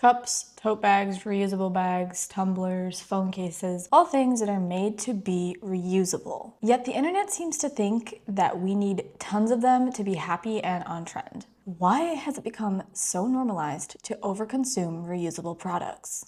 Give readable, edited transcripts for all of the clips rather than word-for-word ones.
Cups, tote bags, reusable bags, tumblers, phone cases, all things that are made to be reusable. Yet the internet seems to think that we need tons of them to be happy and on trend. Why has it become so normalized to overconsume reusable products?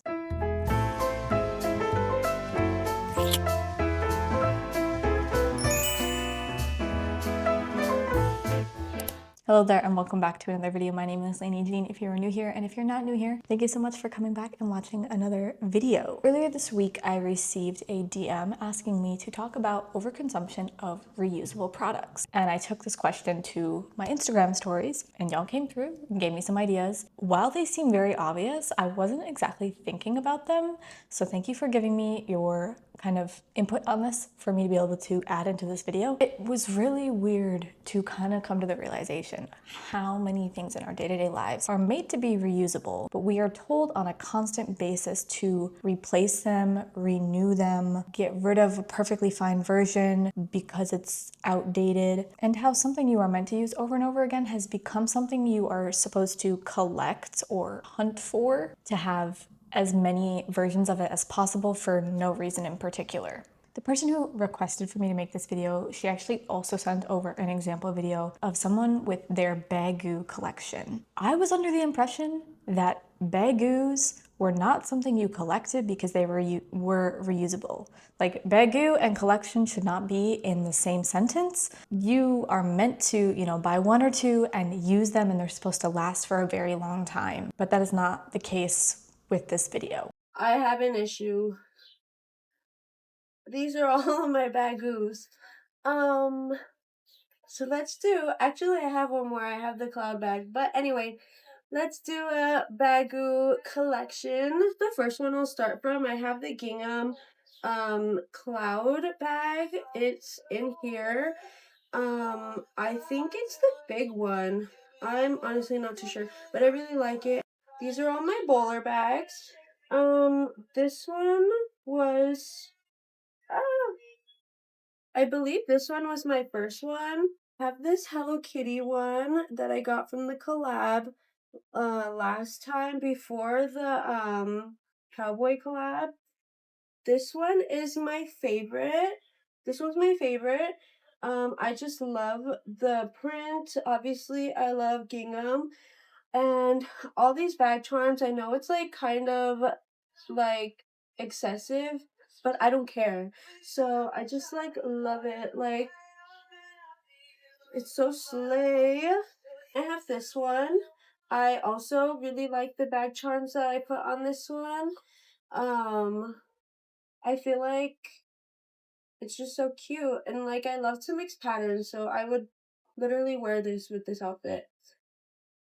Hello there and welcome back to another video. My name is Lainey Jean if you're new here, and if you're not new here, thank you so much for coming back and watching another video. Earlier this week, I received a DM asking me to talk about overconsumption of reusable products. And I took this question to my Instagram stories and y'all came through and gave me some ideas. While they seem very obvious, I wasn't exactly thinking about them. So thank you for giving me your kind of input on this for me to be able to add into this video. It was really weird to kind of come to the realization how many things in our day-to-day lives are made to be reusable, but we are told on a constant basis to replace them, renew them, get rid of a perfectly fine version because it's outdated, and how something you are meant to use over and over again has become something you are supposed to collect or hunt for to have as many versions of it as possible for no reason in particular. The person who requested for me to make this video, she actually also sent over an example video of someone with their Baggu collection. I was under the impression that Baggus were not something you collected because they were reusable. Like, Baggu and collection should not be in the same sentence. You are meant to, buy one or two and use them, and they're supposed to last for a very long time. But that is not the case with this video. I have an issue. These are all of my Baggus. So actually I have one more. I have the cloud bag. But anyway, let's do a Baggu collection. The first one I'll start from, I have the gingham cloud bag. It's in here. I think it's the big one. I'm honestly not too sure, but I really like it. These are all my bowler bags. This one was, I believe this one was my first one. I have this Hello Kitty one that I got from the collab, last time before the, cowboy collab. This one is my favorite. This one's my favorite. I just love the print. Obviously, I love gingham. And all these bag charms, I know it's like kind of like excessive, but I don't care. So I just like love it. Like, it's so slay. I have this one. I also really like the bag charms that I put on this one. I feel like it's just so cute, and like I love to mix patterns, so I would literally wear this with this outfit.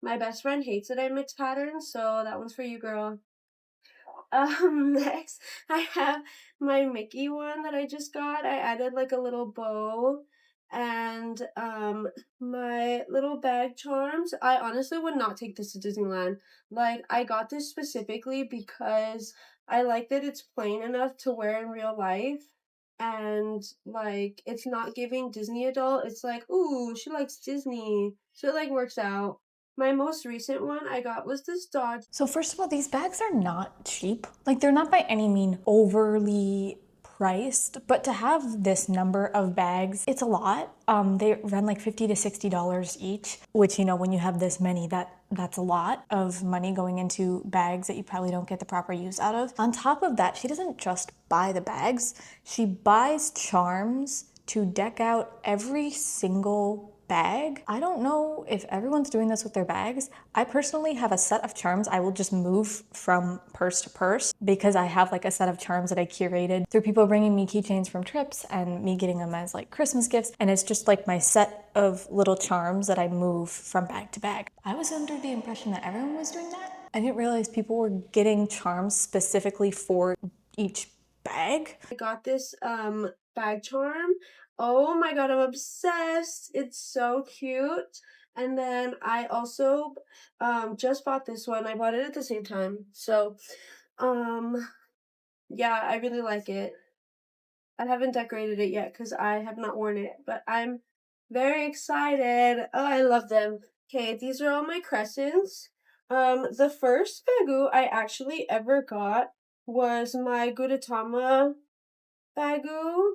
My best friend hates that I mix patterns, so that one's for you, girl. Next, I have my Mickey one that I just got. I added like a little bow and my little bag charms. I honestly would not take this to Disneyland. Like, I got this specifically because I like that it's plain enough to wear in real life. And like, it's not giving Disney adult. It's like, ooh, she likes Disney. So it like works out. My most recent one I got was this dog. So first of all, these bags are not cheap. Like, they're not by any mean overly priced, but to have this number of bags, it's a lot. They run like $50 to $60 each, which, when you have this many, that's a lot of money going into bags that you probably don't get the proper use out of. On top of that, she doesn't just buy the bags, she buys charms to deck out every single bag. I don't know if everyone's doing this with their bags. I personally have a set of charms I will just move from purse to purse because I have like a set of charms that I curated through people bringing me keychains from trips and me getting them as like Christmas gifts. And it's just like my set of little charms that I move from bag to bag. I was under the impression that everyone was doing that. I didn't realize people were getting charms specifically for each bag. I got this bag charm. Oh my god, I'm obsessed. It's so cute. And then I also just bought this one. I bought it at the same time. So yeah, I really like it. I haven't decorated it yet because I have not worn it, but I'm very excited. Oh, I love them. Okay, these are all my crescents. The first Baggu I actually ever got was my Gudetama Baggu.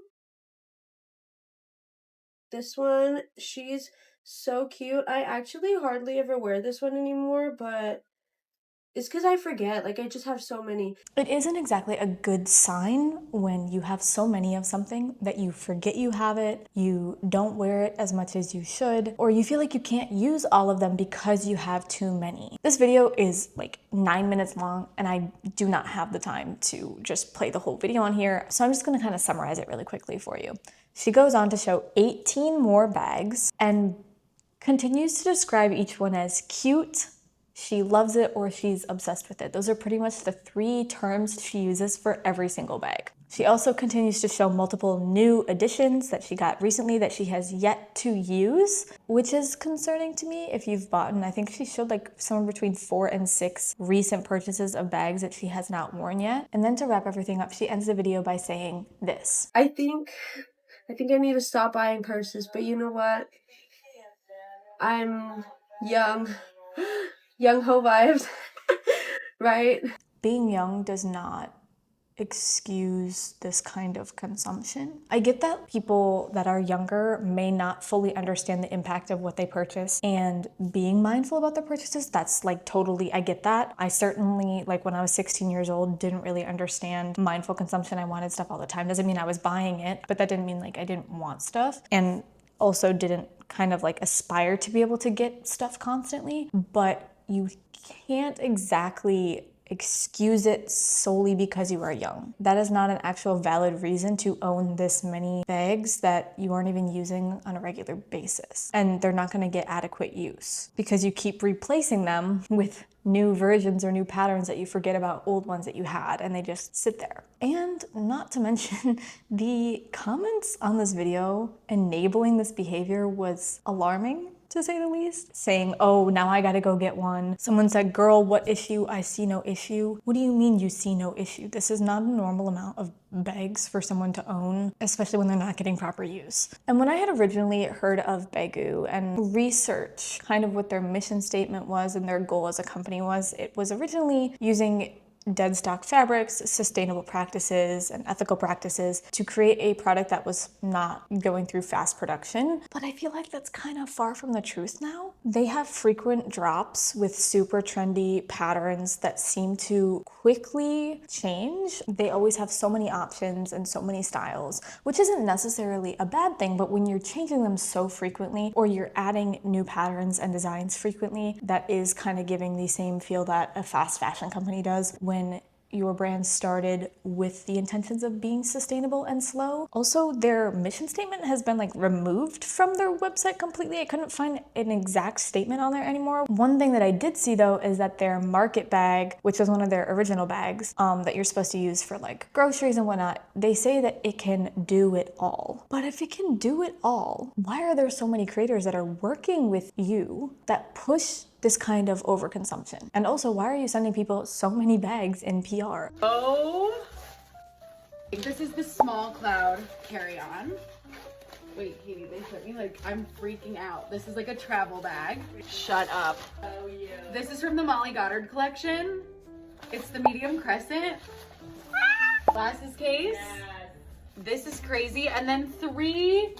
This one, she's so cute. I actually hardly ever wear this one anymore, but it's because I forget. Like, I just have so many. It isn't exactly a good sign when you have so many of something that you forget you have it, you don't wear it as much as you should, or you feel like you can't use all of them because you have too many. This video is like 9 minutes long and I do not have the time to just play the whole video on here, so I'm just gonna kind of summarize it really quickly for you. She goes on to show 18 more bags and continues to describe each one as cute, she loves it, or she's obsessed with it. Those are pretty much the 3 terms she uses for every single bag. She also continues to show multiple new additions that she got recently that she has yet to use, which is concerning to me if you've bought. And I think she showed like somewhere between 4 and 6 recent purchases of bags that she has not worn yet. And then to wrap everything up, she ends the video by saying this. I think I need to stop buying purses, but you know what? I'm young. Young ho vibes, right? Being young does not excuse this kind of consumption. I get that people that are younger may not fully understand the impact of what they purchase, and being mindful about their purchases, that's like totally, I get that. I certainly, like when I was 16 years old, didn't really understand mindful consumption. I wanted stuff all the time. Doesn't mean I was buying it, but that didn't mean like I didn't want stuff, and also didn't kind of like aspire to be able to get stuff constantly. But you can't exactly excuse it solely because you are young. That is not an actual valid reason to own this many bags that you aren't even using on a regular basis. And they're not gonna get adequate use because you keep replacing them with new versions or new patterns that you forget about old ones that you had, and they just sit there. And not to mention, the comments on this video enabling this behavior was alarming, to say the least. Saying, oh, now I gotta go get one. Someone said, girl, what issue? I see no issue. What do you mean you see no issue? This is not a normal amount of bags for someone to own, especially when they're not getting proper use. And when I had originally heard of Baggu and research kind of what their mission statement was and their goal as a company was, it was originally using dead stock fabrics, sustainable practices, and ethical practices to create a product that was not going through fast production. But I feel like that's kind of far from the truth now. They have frequent drops with super trendy patterns that seem to quickly change. They always have so many options and so many styles, which isn't necessarily a bad thing, but when you're changing them so frequently, or you're adding new patterns and designs frequently, that is kind of giving the same feel that a fast fashion company does when your brand started with the intentions of being sustainable and slow. Also, their mission statement has been like removed from their website completely. I couldn't find an exact statement on there anymore. One thing that I did see though is that their market bag, which was one of their original bags that you're supposed to use for like groceries and whatnot, they say that it can do it all. But if it can do it all, why are there so many creators that are working with you that push this kind of overconsumption? And also, why are you sending people so many bags in PR? Oh, this is the small cloud carry-on. Wait, Katie, they sent me like, I'm freaking out. This is like a travel bag. Shut up. Oh yeah. This is from the Molly Goddard collection. It's the medium crescent. Glasses case. Yes. This is crazy. And then 3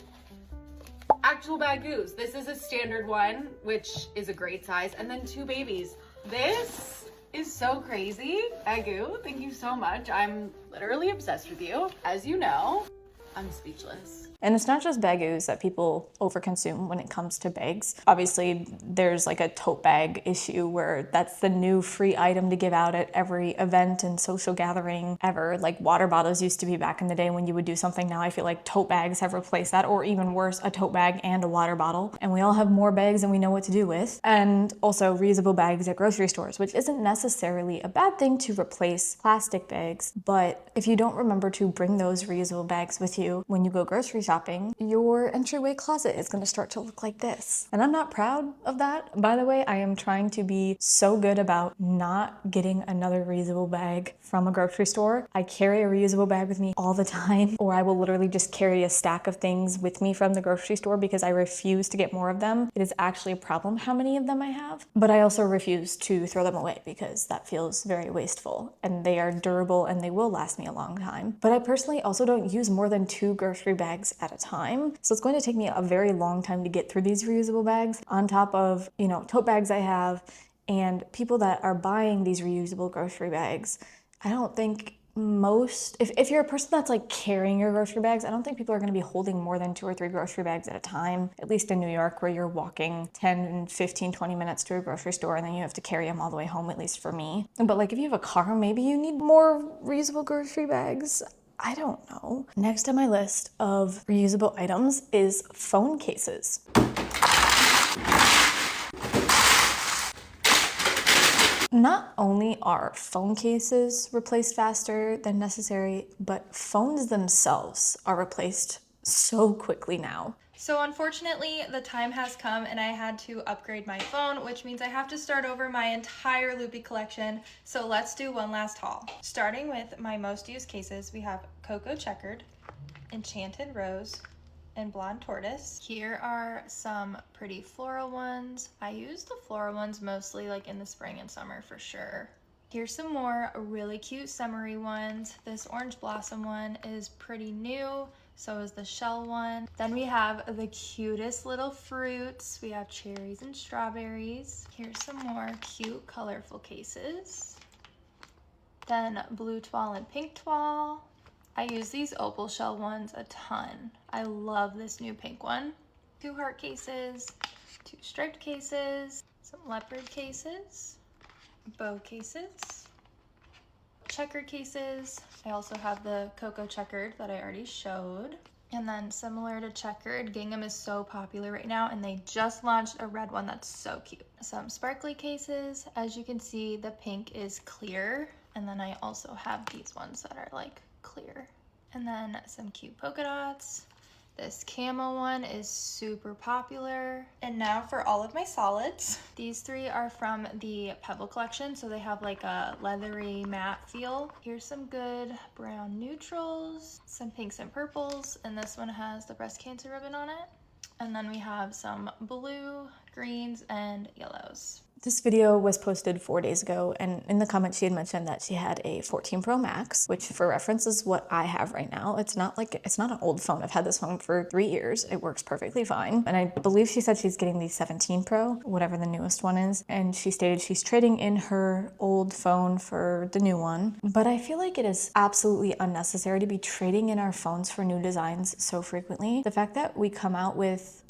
actual Baggus. This is a standard one, which is a great size, and then 2 babies. This is so crazy. Baggu, thank you so much. I'm literally obsessed with you. As you know, I'm speechless. And it's not just Baggus that people overconsume when it comes to bags. Obviously, there's like a tote bag issue where that's the new free item to give out at every event and social gathering ever. Like water bottles used to be back in the day when you would do something. Now I feel like tote bags have replaced that, or even worse, a tote bag and a water bottle. And we all have more bags than we know what to do with. And also reusable bags at grocery stores, which isn't necessarily a bad thing to replace plastic bags. But if you don't remember to bring those reusable bags with you when you go grocery shopping, your entryway closet is gonna start to look like this. And I'm not proud of that. By the way, I am trying to be so good about not getting another reusable bag from a grocery store. I carry a reusable bag with me all the time, or I will literally just carry a stack of things with me from the grocery store because I refuse to get more of them. It is actually a problem how many of them I have, but I also refuse to throw them away because that feels very wasteful, and they are durable and they will last me a long time. But I personally also don't use more than 2 grocery bags at a time, so it's going to take me a very long time to get through these reusable bags on top of, you know, tote bags I have and people that are buying these reusable grocery bags. I don't think if you're a person that's like carrying your grocery bags, I don't think people are going to be holding more than 2 or 3 grocery bags at a time, at least in New York, where you're walking 10, 15, 20 minutes to a grocery store and then you have to carry them all the way home, at least for me. But like if you have a car, maybe you need more reusable grocery bags. I don't know. Next on my list of reusable items is phone cases. Not only are phone cases replaced faster than necessary, but phones themselves are replaced so quickly now. So unfortunately, the time has come and I had to upgrade my phone, which means I have to start over my entire loopy collection. So let's do one last haul. Starting with my most used cases, we have Cocoa Checkered, Enchanted Rose, and Blonde Tortoise. Here are some pretty floral ones. I use the floral ones mostly like in the spring and summer for sure. Here's some more really cute summery ones. This Orange Blossom one is pretty new. So is the shell one. Then we have the cutest little fruits. We have cherries and strawberries. Here's some more cute, colorful cases. Then blue toile and pink toile. I use these opal shell ones a ton. I love this new pink one. 2 heart cases, 2 striped cases, some leopard cases, bow cases, checkered cases. I also have the Cocoa Checkered that I already showed. And then similar to checkered, gingham is so popular right now and they just launched a red one that's so cute. Some sparkly cases. As you can see, the pink is clear. And then I also have these ones that are like clear. And then some cute polka dots. This camo one is super popular. And now for all of my solids. These 3 are from the Pebble collection, so they have like a leathery matte feel. Here's some good brown neutrals, some pinks and purples, and this one has the breast cancer ribbon on it. And then we have some blue, greens, and yellows. This video was posted 4 days ago, and in the comments she had mentioned that she had a 14 Pro Max, which for reference is what I have right now. It's not an old phone. I've had this phone for 3 years. It works perfectly fine. And I believe she said she's getting the 17 Pro, whatever the newest one is. And she stated she's trading in her old phone for the new one. But I feel like it is absolutely unnecessary to be trading in our phones for new designs so frequently. The fact that we come out with,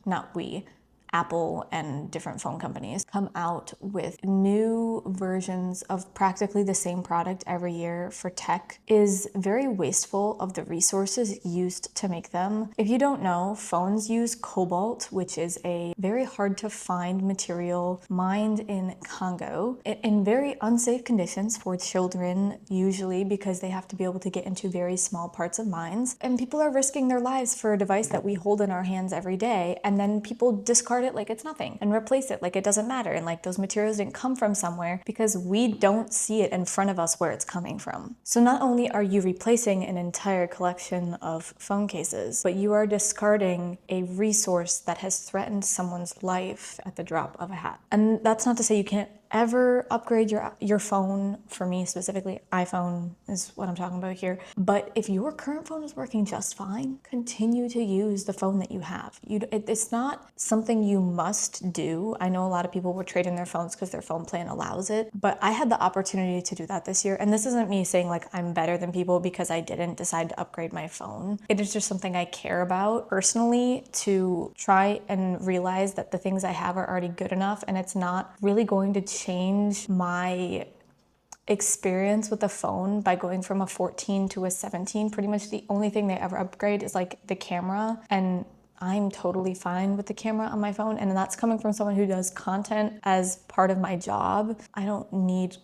Apple and different phone companies come out with new versions of practically the same product every year for tech is very wasteful of the resources used to make them. If you don't know, phones use cobalt, which is a very hard to find material mined in Congo in very unsafe conditions for children, usually because they have to be able to get into very small parts of mines. And people are risking their lives for a device that we hold in our hands every day, and then people discard it like it's nothing and replace it like it doesn't matter, and like those materials didn't come from somewhere because we don't see it in front of us where it's coming from. So not only are you replacing an entire collection of phone cases, but you are discarding a resource that has threatened someone's life at the drop of a hat. And that's not to say you can't ever upgrade your phone. For me specifically, iPhone is what I'm talking about here. But if your current phone is working just fine, continue to use the phone that you have. It's not something you must do. I know a lot of people will trade in their phones because their phone plan allows it, but I had the opportunity to do that this year. And this isn't me saying like I'm better than people because I didn't decide to upgrade my phone. It is just something I care about personally, to try and realize that the things I have are already good enough, and it's not really going to change my experience with the phone by going from a 14 to a 17. Pretty much the only thing they ever upgrade is like the camera, and I'm totally fine with the camera on my phone, and that's coming from someone who does content as part of my job. I don't need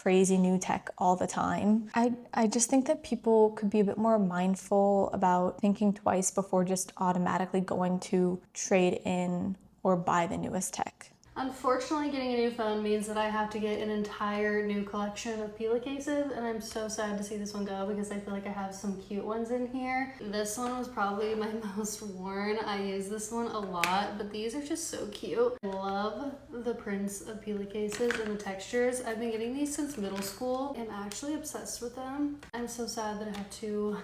crazy new tech all the time. I just think that people could be a bit more mindful about thinking twice before just automatically going to trade in or buy the newest tech. Unfortunately, getting a new phone means that I have to get an entire new collection of Pila cases, and I'm so sad to see this one go because I feel like I have some cute ones in here. This one was probably my most worn. I use this one a lot, but these are just so cute. I love the prints of Pila cases and the textures. I've been getting these since middle school. I'm actually obsessed with them. I'm so sad that I have to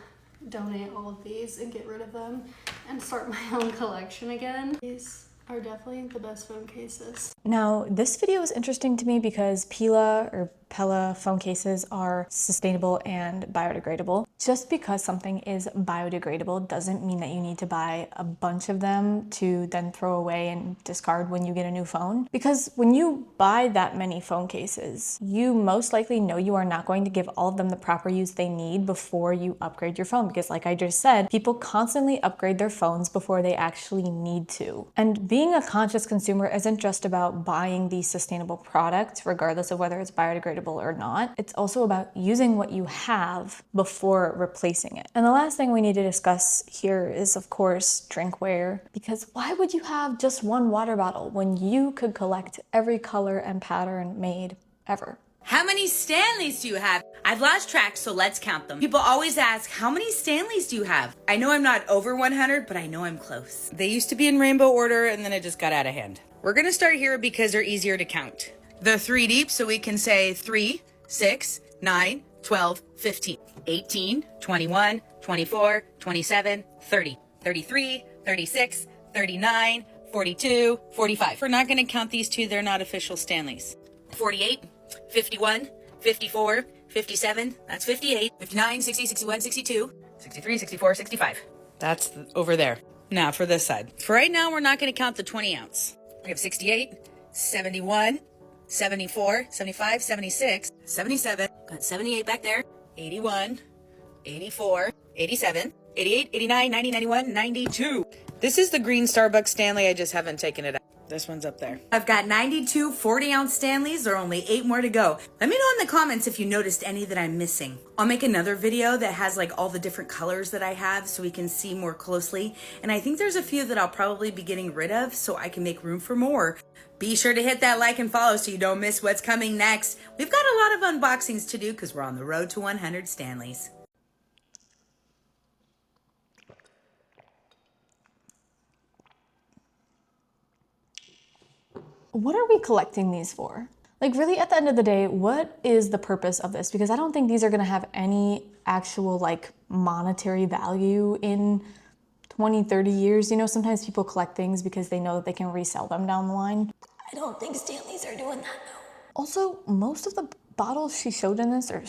donate all of these and get rid of them and start my own collection again. These are definitely the best phone cases. Now, this video is interesting to me because Pella phone cases are sustainable and biodegradable. Just because something is biodegradable doesn't mean that you need to buy a bunch of them to then throw away and discard when you get a new phone. Because when you buy that many phone cases, you most likely know you are not going to give all of them the proper use they need before you upgrade your phone. Because like I just said, people constantly upgrade their phones before they actually need to. And being a conscious consumer isn't just about buying these sustainable products, regardless of whether it's biodegradable or not. It's also about using what you have before replacing it. And the last thing we need to discuss here is, of course, drinkware. Because why would you have just one water bottle when you could collect every color and pattern made ever? How many Stanleys do you have? I've lost track, so let's count them. People always ask, how many Stanleys do you have? I know I'm not over 100, but I know I'm close. They used to be in rainbow order, and then it just got out of hand. We're gonna start here because they're easier to count. They're 3 deep, so we can say 3, 6, 9, 12, 15, 18, 21, 24, 27, 30, 33, 36, 39, 42, 45. We're not gonna count these two, they're not official Stanleys. 48, 51, 54, 57, that's 58, 59, 60, 61, 62, 63, 64, 65. That's over there. Now for this side. For right now, we're not gonna count the 20 ounce. We have 68, 71, 74, 75, 76, 77, got 78 back there, 81, 84, 87, 88, 89, 90, 91, 92. This is the green Starbucks Stanley, I just haven't taken it out. This one's up there. I've got 92 40-ounce Stanleys. There are only 8 more to go. Let me know in the comments if you noticed any that I'm missing. I'll make another video that has like all the different colors that I have so we can see more closely. And I think there's a few that I'll probably be getting rid of so I can make room for more. Be sure to hit that like and follow so you don't miss what's coming next. We've got a lot of unboxings to do because we're on the road to 100 Stanleys. What are we collecting these for? Like really at the end of the day, what is the purpose of this? Because I don't think these are gonna have any actual like monetary value in 20, 30 years. You know, sometimes people collect things because they know that they can resell them down the line. I don't think Stanleys are doing that though. Also, most of the bottles she showed in this, or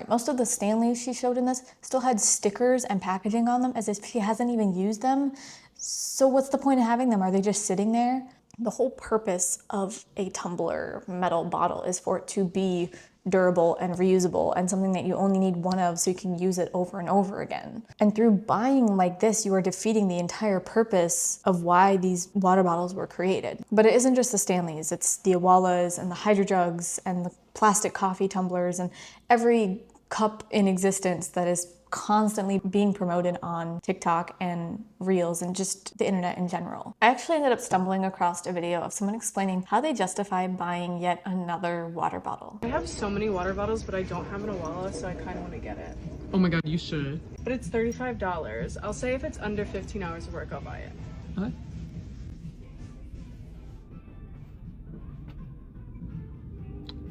most of the Stanleys she showed in this still had stickers and packaging on them as if she hasn't even used them. So what's the point of having them? Are they just sitting there? The whole purpose of a tumbler metal bottle is for it to be durable and reusable and something that you only need one of so you can use it over and over again. And through buying like this, you are defeating the entire purpose of why these water bottles were created. But it isn't just the Stanleys, it's the Owalas and the Hydro Jugs and the plastic coffee tumblers and every cup in existence that is constantly being promoted on TikTok and Reels and just the internet in general. I actually ended up stumbling across a video of someone explaining how they justify buying yet another water bottle. I have so many water bottles, but I don't have an Owala, so I kind of want to get it. Oh my god, you should. But it's $35. I'll say if it's under 15 hours of work, I'll buy it. What?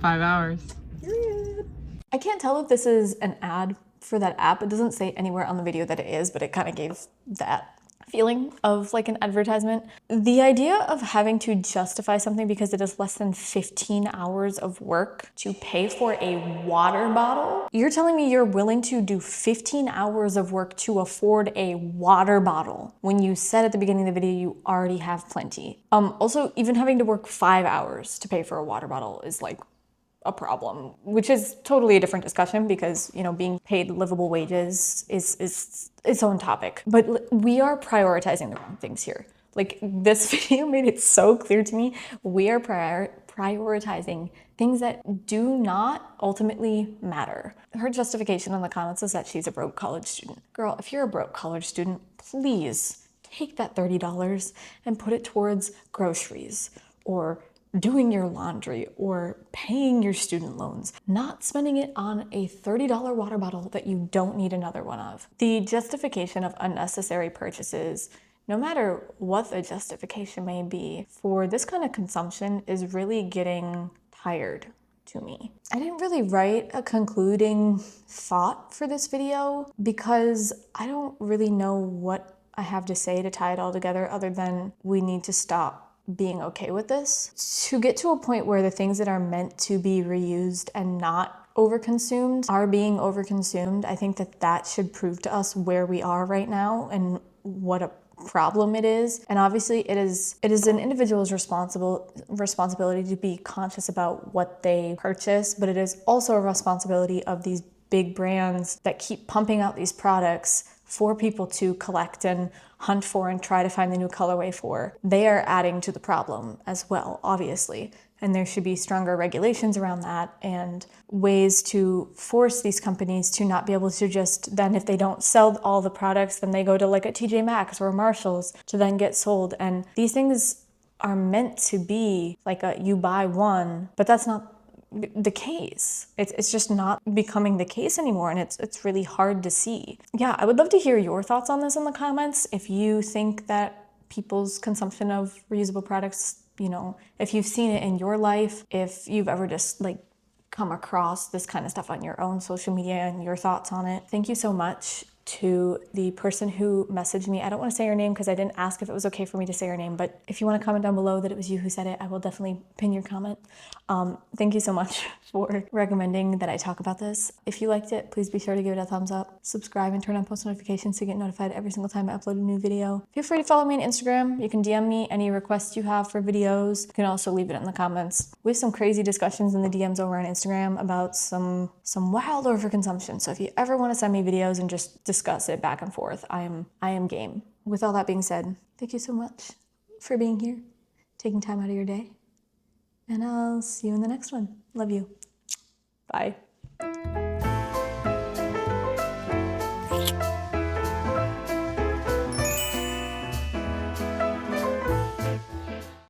Five hours. I can't tell if this is an ad for that app. It doesn't say anywhere on the video that it is, but it kind of gave that feeling of like an advertisement. The idea of having to justify something because it is less than 15 hours of work to pay for a water bottle. You're telling me you're willing to do 15 hours of work to afford a water bottle when you said at the beginning of the video you already have plenty. Also, even having to work 5 hours to pay for a water bottle is like a problem, which is totally a different discussion because, you know, being paid livable wages is its own topic. But we are prioritizing the wrong things here. Like this video made it so clear to me. We are prioritizing things that do not ultimately matter. Her justification in the comments is that she's a broke college student. Girl, if you're a broke college student, please take that $30 and put it towards groceries or doing your laundry or paying your student loans, not spending it on a $30 water bottle that you don't need another one of. The justification of unnecessary purchases, no matter what the justification may be, for this kind of consumption is really getting tired to me. I didn't really write a concluding thought for this video because I don't really know what I have to say to tie it all together other than we need to stop being okay with this. To get to a point where the things that are meant to be reused and not overconsumed are being overconsumed, I think that that should prove to us where we are right now and what a problem it is. And obviously it is an individual's responsibility to be conscious about what they purchase, but it is also a responsibility of these big brands that keep pumping out these products for people to collect and hunt for and try to find the new colorway for. They are adding to the problem as well, obviously. And there should be stronger regulations around that and ways to force these companies to not be able to just then, if they don't sell all the products, then they go to like a TJ Maxx or a Marshall's to then get sold. And these things are meant to be like a you buy one, but that's not the case. It's just not becoming the case anymore, and it's really hard to see. Yeah, I would love to hear your thoughts on this in the comments. If you think that people's consumption of reusable products, you know, if you've seen it in your life, if you've ever just like come across this kind of stuff on your own social media and your thoughts on it. Thank you so much to the person who messaged me. I don't want to say her name because I didn't ask if it was okay for me to say her name, but if you want to comment down below that it was you who said it, I will definitely pin your comment. Thank you so much for recommending that I talk about this. If you liked it, please be sure to give it a thumbs up, subscribe, and turn on post notifications to get notified every single time I upload a new video. Feel free to follow me on Instagram. You can DM me any requests you have for videos. You can also leave it in the comments. We have some crazy discussions in the DMs over on Instagram about some wild overconsumption. So if you ever want to send me videos and just discuss it back and forth, I am game. With all that being said, thank you so much for being here, taking time out of your day, and I'll see you in the next one. Love you. Bye.